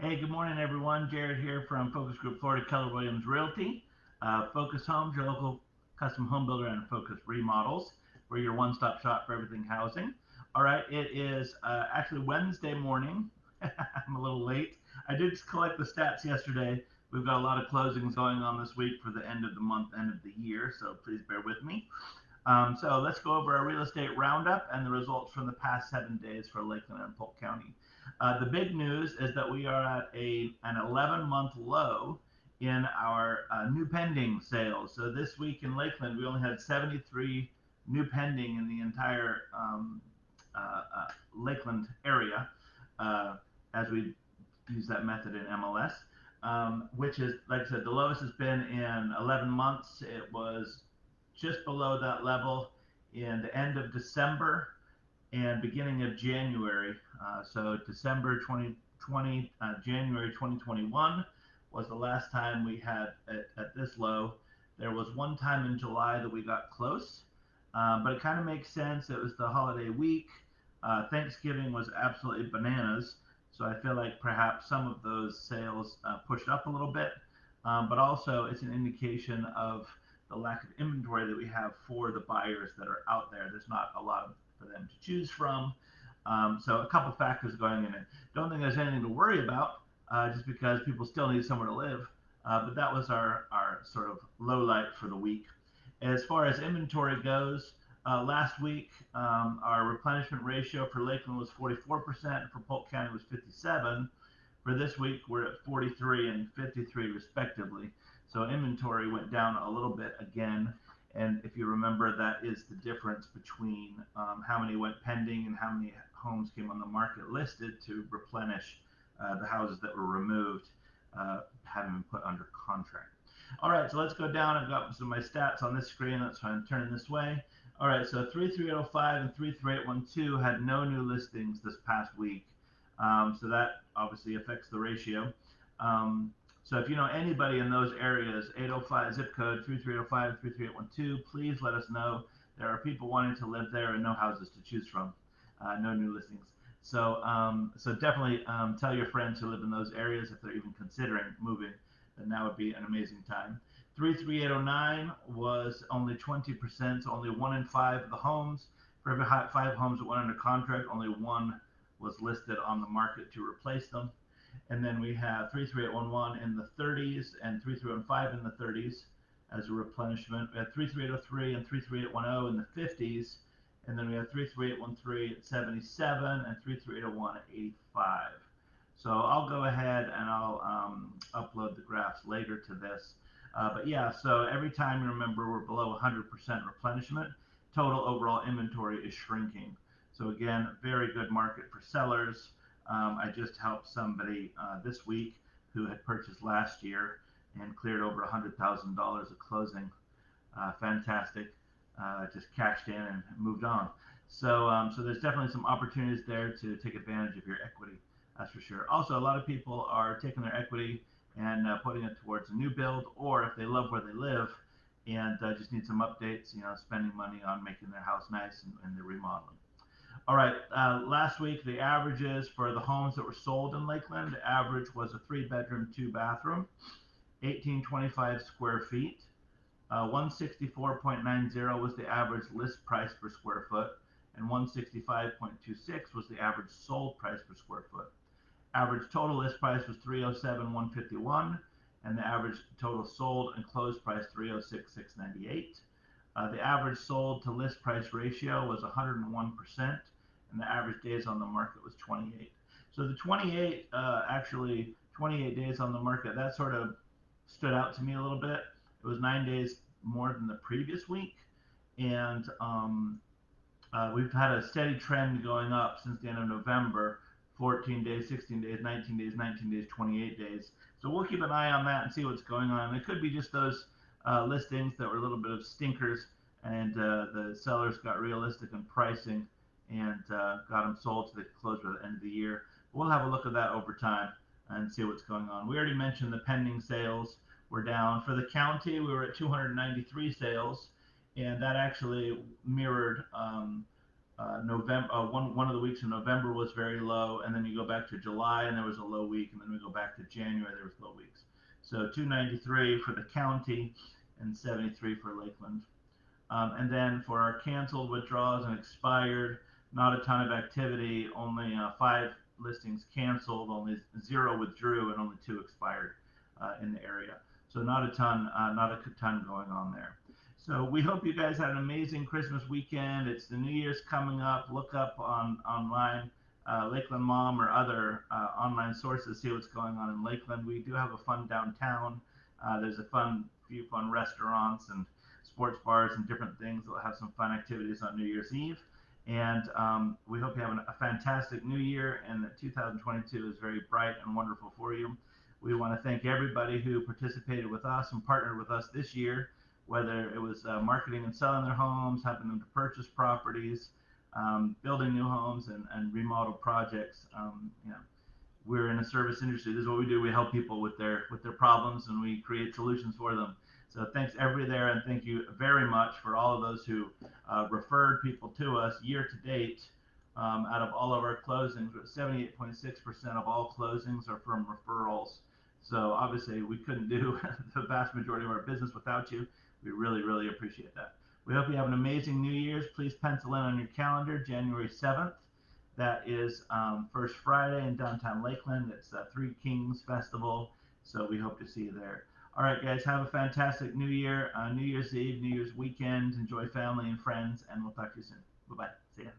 Hey, good morning, everyone. Jared here from Focus Group Florida, Keller Williams Realty. Focus Homes, your local custom home builder and Focus Remodels. We're your one-stop shop for everything housing. All right, it is actually Wednesday morning. I'm a little late. I did collect the stats yesterday. We've got a lot of closings going on this week for the end of the month, end of the year, so please bear with me. So let's go over our real estate roundup and the results from the past 7 days for Lakeland and Polk County. The big news is that we are at an 11-month low in our new pending sales. So this week in Lakeland, we only had 73 new pending in the entire Lakeland area as we use that method in MLS, which is, like I said, the lowest has been in 11 months. It was just below that level in the end of December and beginning of January. So December 2020, January 2021 was the last time we had at this low. There was one time in July that we got close, but it kind of makes sense. It was the holiday week. Thanksgiving was absolutely bananas. So I feel like perhaps some of those sales pushed up a little bit, but also it's an indication of the lack of inventory that we have for the buyers that are out there. There's not a lot for them to choose from. So a couple factors going in it. Don't think there's anything to worry about just because people still need somewhere to live. But that was our sort of low light for the week. As far as inventory goes, last week our replenishment ratio for Lakeland was 44%, for Polk County was 57%. For this week, we're at 43 and 53 respectively. So inventory went down a little bit again. And if you remember, that is the difference between how many went pending and how many homes came on the market listed to replenish the houses that were removed, having been put under contract. All right, so let's go down. I've got some of my stats on this screen. That's why I'm turning this way. All right, so 33805 and 33812 had no new listings this past week. So that obviously affects the ratio. So if you know anybody in those areas, 805 zip code 3305 and 33812, please let us know. There are people wanting to live there and no houses to choose from, no new listings. So definitely tell your friends who live in those areas if they're even considering moving, then that would be an amazing time. 33809 was only 20%, so only 1 in 5 of the homes. For every 5 homes that went under contract, only 1 was listed on the market to replace them. And then we have 33811 in the 30s and 3315 in the 30s as a replenishment. We have 33803 and 33810 in the 50s. And then we have 33813 at 77 and 33801 at 85. So I'll go ahead and I'll upload the graphs later to this. But yeah, so every time you remember we're below 100% replenishment, total overall inventory is shrinking. So again, very good market for sellers. I just helped somebody this week who had purchased last year and cleared over $100,000 of closing. Fantastic. Just cashed in and moved on. So there's definitely some opportunities there to take advantage of your equity. That's for sure. Also, a lot of people are taking their equity and putting it towards a new build, or if they love where they live and just need some updates, spending money on making their house nice and the remodeling. All right, last week the averages for the homes that were sold in Lakeland, the average was a 3-bedroom, 2-bathroom, 1825 square feet. 164.90 was the average list price per square foot, and 165.26 was the average sold price per square foot. Average total list price was 307,151, and the average total sold and closed price 306,698. The average sold to list price ratio was 101%, and the average days on the market was 28. So the 28 days on the market, that sort of stood out to me a little bit. It was 9 days more than the previous week, and we've had a steady trend going up since the end of November. 14 days, 16 days, 19 days, 19 days, 28 days. So we'll keep an eye on that and see what's going on. It could be just those listings that were a little bit of stinkers, and the sellers got realistic in pricing and got them sold so they could close by the end of the year. We'll have a look at that over time and see what's going on. We already mentioned the pending sales were down. For the county, we were at 293 sales, and that actually mirrored November, one of the weeks in November was very low, and then you go back to July and there was a low week, and then we go back to January, there was low weeks. So 293 for the county and 73 for Lakeland. And then for our canceled withdrawals and expired, not a ton of activity, only 5 listings canceled, only 0 withdrew, and only 2 expired in the area. So not a ton going on there. So we hope you guys had an amazing Christmas weekend. It's the New Year's coming up. Look up online, Lakeland Mom or other online sources, see what's going on in Lakeland. We do have a fun downtown. There's a few fun restaurants and sports bars and different things. We'll have some fun activities on New Year's Eve. And we hope you have a fantastic new year and that 2022 is very bright and wonderful for you. We want to thank everybody who participated with us and partnered with us this year, whether it was marketing and selling their homes, helping them to purchase properties, building new homes and remodel projects. We're in a service industry. This is what we do. We help people with their problems, and we create solutions for them. So thanks everybody there, and thank you very much for all of those who referred people to us year to date. Out of all of our closings, 78.6% of all closings are from referrals. So obviously we couldn't do the vast majority of our business without you. We really, really appreciate that. We hope you have an amazing New Year's. Please pencil in on your calendar, January 7th. That is First Friday in downtown Lakeland. It's a Three Kings Festival. So we hope to see you there. All right, guys, have a fantastic New Year, New Year's Eve, New Year's weekend. Enjoy family and friends, and we'll talk to you soon. Bye-bye. See ya.